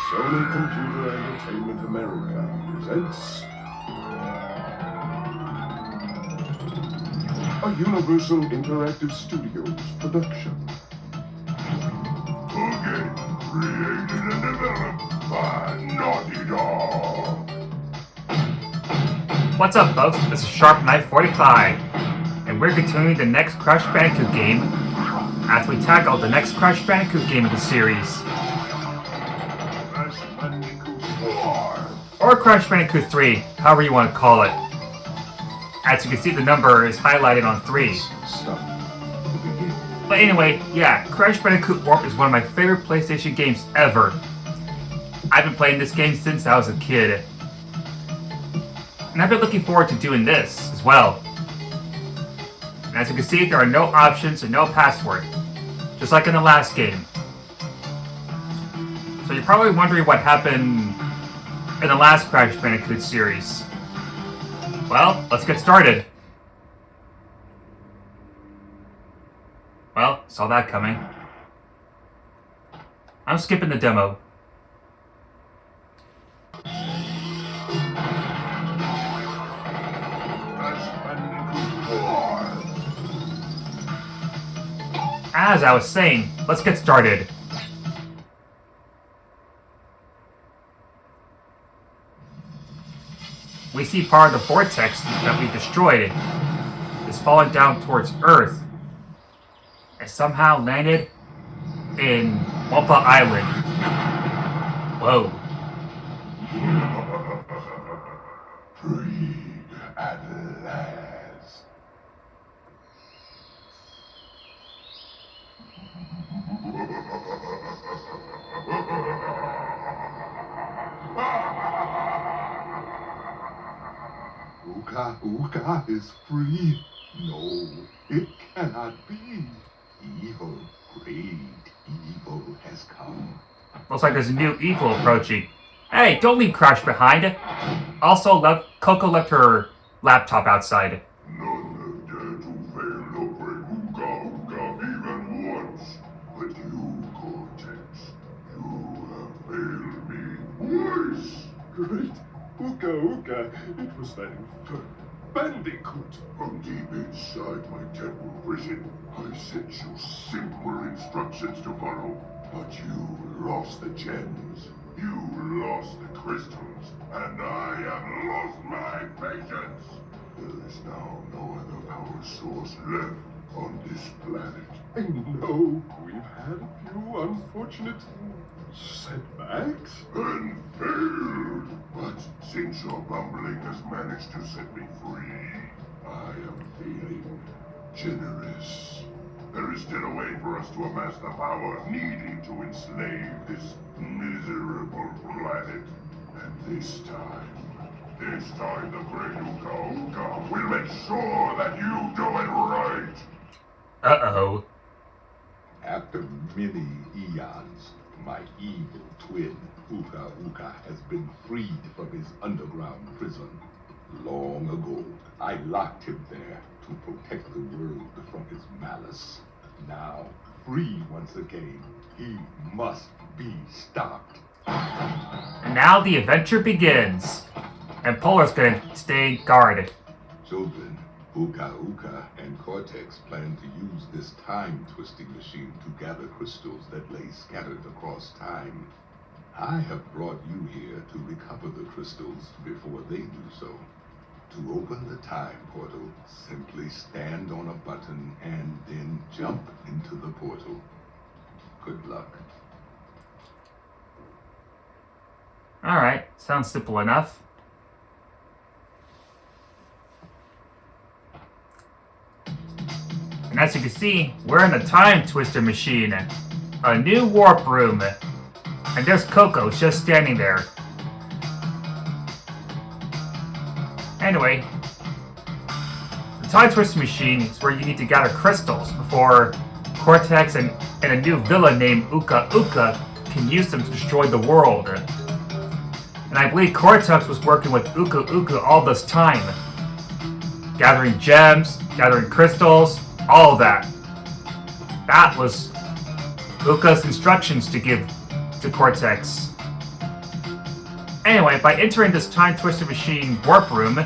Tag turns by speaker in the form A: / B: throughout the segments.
A: Sony Computer Entertainment America presents a Universal Interactive Studios production.
B: A game created and developed by Naughty Dog.
C: What's up, folks? This is Sharp Knife 45, and we're continuing the next Crash Bandicoot game as we tackle the next Crash Bandicoot game of the series,
A: Crash Bandicoot 4.
C: or Crash Bandicoot 3, however you want to call it. As you can see, the number is highlighted on 3.
A: Stop. Begin.
C: But anyway, yeah, Crash Bandicoot Warp is one of my favorite PlayStation games ever. I've been playing this game since I was a kid. And I've been looking forward to doing this as well. And as you can see, there are no options and no password, just like in the last game. So you're probably wondering what happened in the last Crash Bandicoot series. Well, let's get started. Well, saw that coming. I'm skipping the demo.
A: Crash Bandicoot 4.
C: As I was saying, let's get started. We see part of the vortex that we destroyed is falling down towards Earth and somehow landed in Wampa Island. Whoa.
B: Free at last.
A: Uka-Uka is free. No, it cannot be. Evil, great evil has come.
C: Looks like there's a new evil approaching. Hey, don't leave Crash behind. Also, Coco left her laptop outside.
B: None have dared to fail the brave Uka-Uka even once. But you, Cortex, you have failed me twice.
A: Great Uka-Uka, it was that infernal Bandicoot.
B: From deep inside my temple prison, I sent you simple instructions to follow. But you lost the gems, you lost the crystals, and I have lost my patience. There is now no other power source left on this planet.
A: I know we've had a few unfortunate setbacks.
B: And failed. But since your bumbling has managed to set me free, I am feeling generous. There is still a way for us to amass the power needed to enslave this miserable planet. And this time the great Uka-Uka will make sure that you do it right.
C: Uh-oh.
D: After many eons, my evil twin, Uka-Uka, has been freed from his underground prison. Long ago, I locked him there to protect the world from his malice. Now, free once again, he must be stopped.
C: And now the adventure begins. And Polar's gonna stay guard.
D: Children, Uka-Uka and Cortex plan to use this time-twisting machine to gather crystals that lay scattered across time. I have brought you here to recover the crystals before they do so. To open the time portal, simply stand on a button and then jump into the portal. Good luck.
C: Alright, sounds simple enough. And as you can see, we're in the Time Twister machine. A new warp room. And there's Coco just standing there. Anyway, the Time Twister machine is where you need to gather crystals before Cortex and a new villain named Uka-Uka can use them to destroy the world. And I believe Cortex was working with Uka-Uka all this time. Gathering gems, gathering crystals, all of that. That was Uka's instructions to give to Cortex. Anyway, by entering this Time Twister Machine warp room,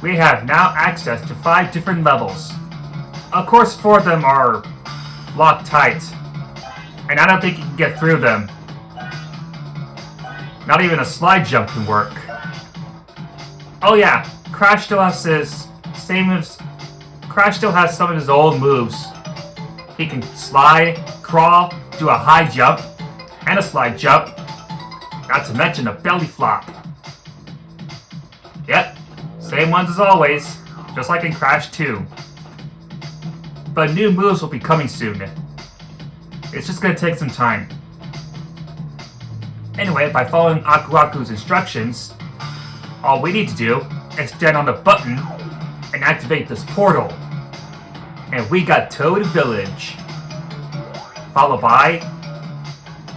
C: we have now access to 5 different levels. Of course, 4 of them are locked tight, and I don't think you can get through them. Not even a slide jump can work. Oh yeah, Crash still has some of his old moves. He can slide, crawl, do a high jump, and a slide jump. Not to mention a belly flop. Yep, same ones as always, just like in Crash 2. But new moves will be coming soon. It's just gonna take some time. Anyway, by following Uka-Uka's instructions, all we need to do is stand on the button and activate this portal. And we got Toad Village. Followed by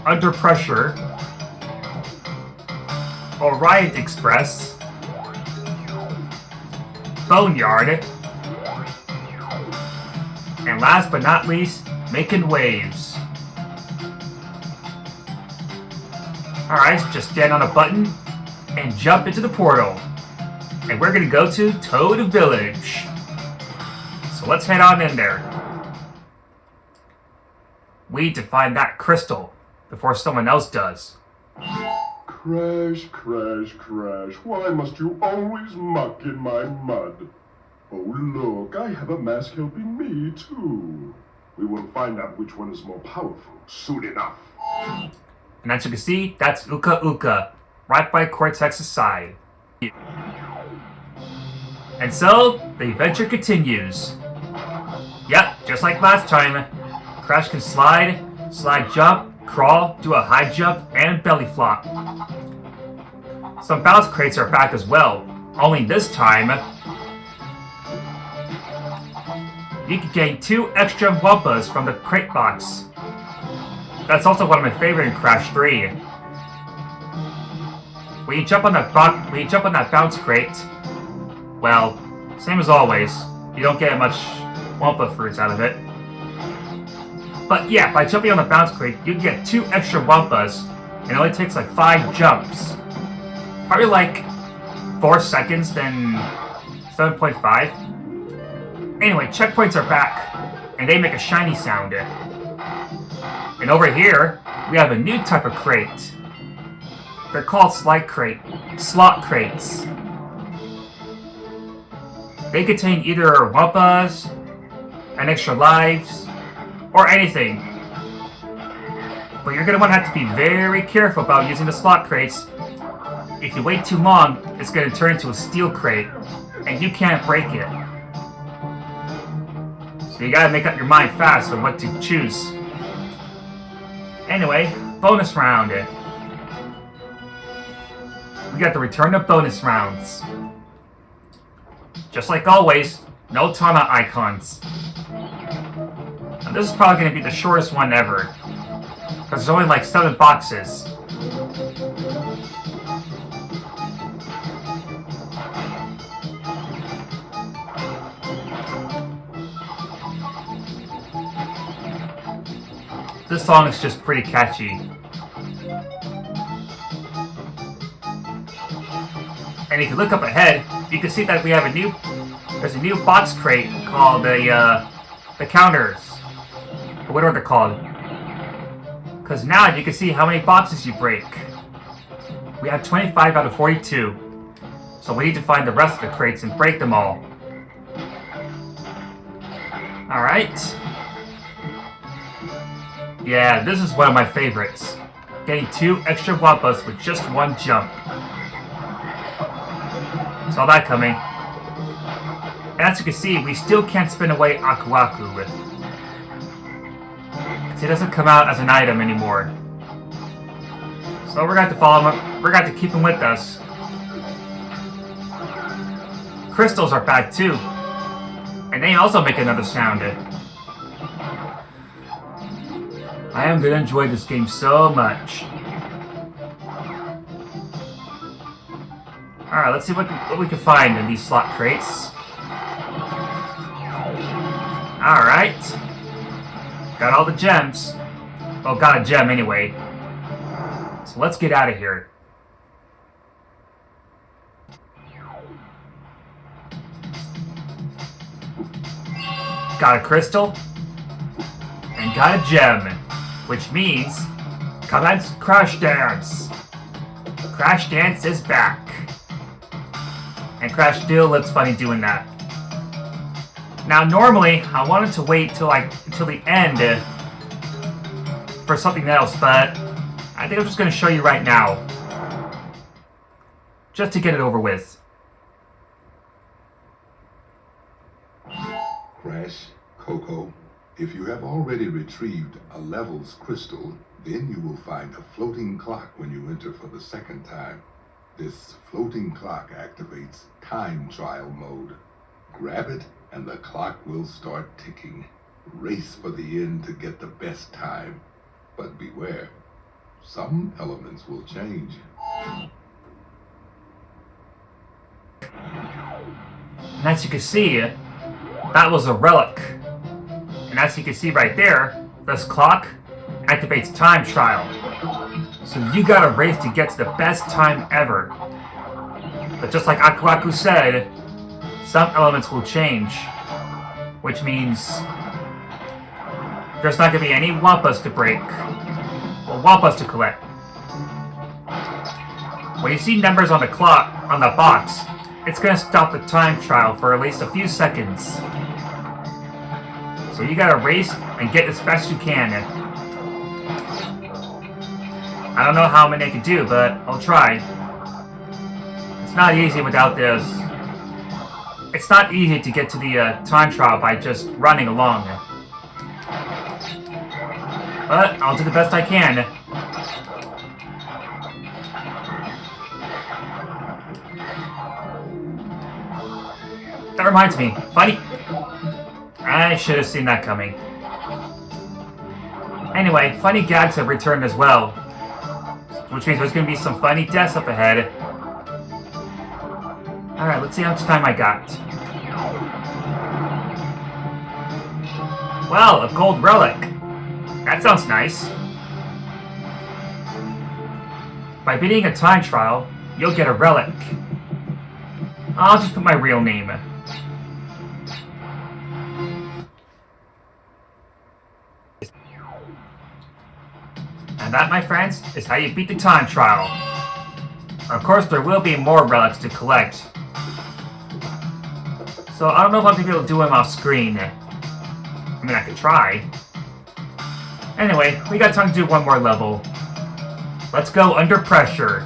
C: Under Pressure, Orion Express, Boneyard, and last but not least, Making Waves. Alright, just stand on a button and jump into the portal. And we're gonna go to Toad Village. So let's head on in there. We need to find that crystal before someone else does.
B: Crash, crash, crash. Why must you always muck in my mud? Oh, look, I have a mask helping me, too. We will find out which one is more powerful soon enough.
C: And as you can see, that's Uka-Uka, right by Cortex's side. And so, the adventure continues. Yep, just like last time. Crash can slide jump, crawl, do a high jump, and belly flop. Some bounce crates are back as well, only this time, you can gain 2 extra Wumpas from the crate box. That's also one of my favorite in Crash 3. When you jump on that bounce crate, well, same as always, you don't get much Wumpa fruits out of it. But yeah, by jumping on the bounce crate, you can get 2 extra Wumpas, and it only takes like 5 jumps. Probably like 4 seconds, then 7.5. Anyway, checkpoints are back, and they make a shiny sound. And over here, we have a new type of crate. They're called slot crates. They contain either Wumpas, and extra lives, or anything. But you're going to have to be very careful about using the slot crates. If you wait too long, it's going to turn into a steel crate, and you can't break it. So you gotta make up your mind fast on what to choose. Anyway, bonus round. We got the return of bonus rounds. Just like always, no Tana icons. Now this is probably gonna be the shortest one ever, because there's only like 7 boxes. This song is just pretty catchy. And if you look up ahead, you can see that we have there's a new box crate called the counters. Or what are they called? Because now you can see how many boxes you break. We have 25 out of 42. So we need to find the rest of the crates and break them all. Alright. Yeah, this is one of my favorites. Getting 2 extra Wumpas with just 1 jump. Saw that coming. And as you can see, we still can't spin away Uka-Uka with. He doesn't come out as an item anymore. So we're going to have to follow him. We're going to have to keep him with us. Crystals are back too. And they also make another sound. I am going to enjoy this game so much. Alright, let's see what we can find in these slot crates. Alright. Got all the gems. Well, got a gem anyway. So let's get out of here. got a crystal, and got a gem, which means commence Crash Dance. Crash Dance is back. And Crash still looks funny doing that. Now normally, I wanted to wait till the end for something else, but I think I'm just going to show you right now. Just to get it over with.
D: Crash, Coco, if you have already retrieved a levels crystal, then you will find a floating clock when you enter for the second time. This floating clock activates time trial mode. Grab it and the clock will start ticking. Race for the end to get the best time. But beware, some elements will change.
C: And as you can see, that was a relic. And as you can see right there, this clock activates time trial. So you gotta race to get to the best time ever. But just like Uka-Uka said, some elements will change. Which means there's not gonna be any Wampas to break. Or Wampas to collect. When you see numbers on the clock, on the box, it's gonna stop the time trial for at least a few seconds. So you gotta race and get as fast as you can. I don't know how many I can do, but I'll try. It's not easy without this. It's not easy to get to the time trial by just running along. But I'll do the best I can. That reminds me, funny. I should have seen that coming. Anyway, funny gags have returned as well, which means there's going to be some funny deaths up ahead. Alright, let's see how much time I got. Well, a gold relic. That sounds nice. By beating a time trial, you'll get a relic. I'll just put my real name. And that, my friends, is how you beat the time trial. Of course, there will be more relics to collect. So I don't know if I'm going to be able to do them off screen. I mean, I could try. Anyway, we got time to do one more level. Let's go under pressure.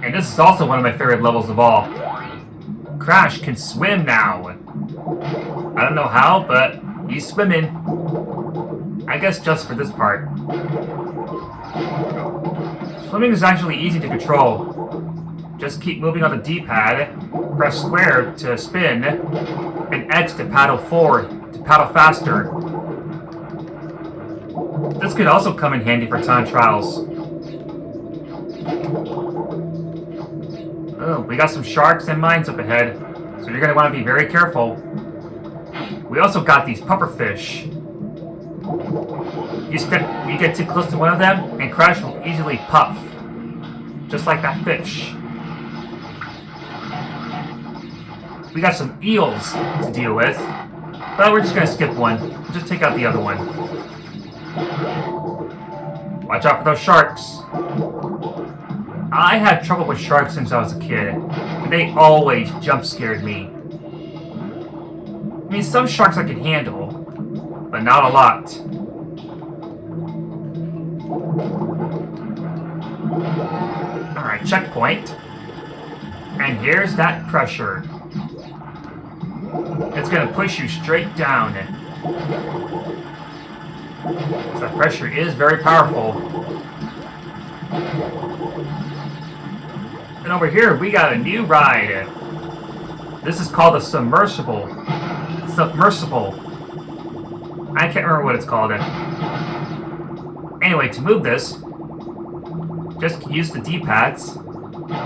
C: And this is also one of my favorite levels of all. Crash can swim now. I don't know how, but he's swimming. I guess just for this part. Swimming is actually easy to control. Just keep moving on the D-pad, press square to spin, and X to paddle forward, to paddle faster. This could also come in handy for time trials. Oh, we got some sharks and mines up ahead, so you're going to want to be very careful. We also got these pufferfish. You get too close to one of them, and Crash will easily puff. Just like that fish. We got some eels to deal with, but we're just going to skip one. We'll just take out the other one. Watch out for those sharks. I had trouble with sharks since I was a kid. They always jump scared me. I mean, some sharks I can handle, but not a lot. Alright, checkpoint. And here's that pressure. It's gonna push you straight down. That pressure is very powerful. And over here, we got a new ride. This is called a submersible. Submersible. I can't remember what it's called. Anyway, to move this, just use the D-pads,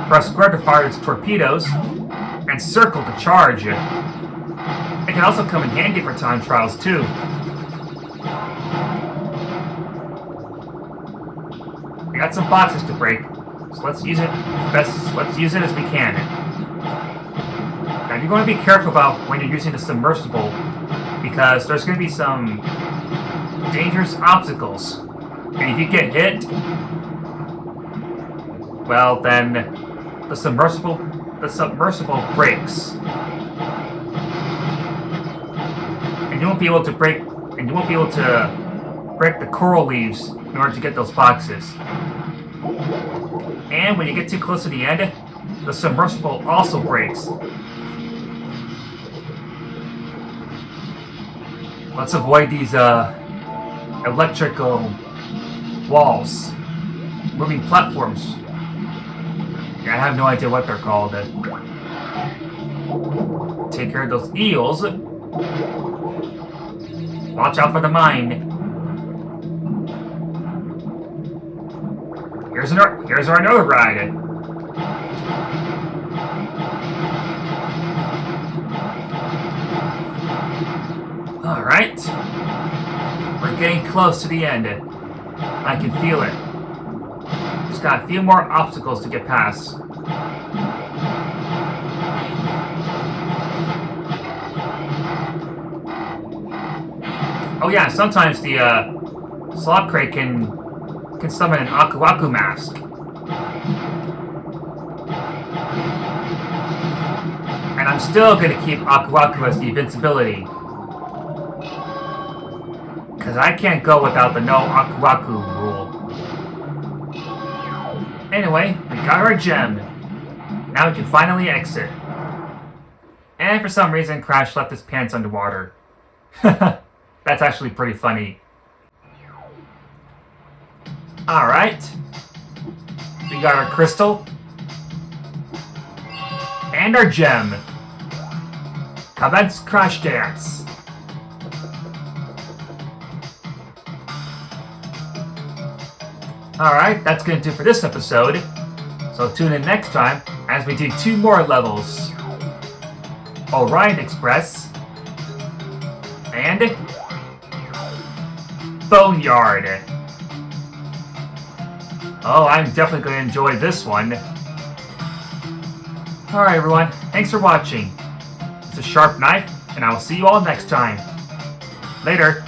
C: press square to fire its torpedoes, and circle to charge. It can also come in handy for time trials too. We got some boxes to break, so let's use it as we can. you're going to be careful about when you're using the submersible, because there's going to be some dangerous obstacles. And if you get hit, well, then the submersible breaks. And you won't be able to break the coral leaves in order to get those boxes. And when you get too close to the end, the submersible also breaks. Let's avoid these electrical walls, moving platforms. Yeah, I have no idea what they're called. Take care of those eels. Watch out for the mine. Here's our another ride. Alright. We're getting close to the end. I can feel it. Just got a few more obstacles to get past. Oh yeah, sometimes the slot crate can summon an Uka-Uka mask. And I'm still gonna keep Uka-Uka as the invincibility. Because I can't go without the no Uka-Uka rule. Anyway, we got our gem. Now we can finally exit. And for some reason, Crash left his pants underwater. That's actually pretty funny. Alright. We got our crystal. And our gem. Commence Crash Dance. Alright, that's going to do for this episode. So tune in next time as we do 2 more levels. Orion Express. And Boneyard. Oh, I'm definitely going to enjoy this one. Alright everyone, thanks for watching. It's a sharp knife, and I will see you all next time. Later.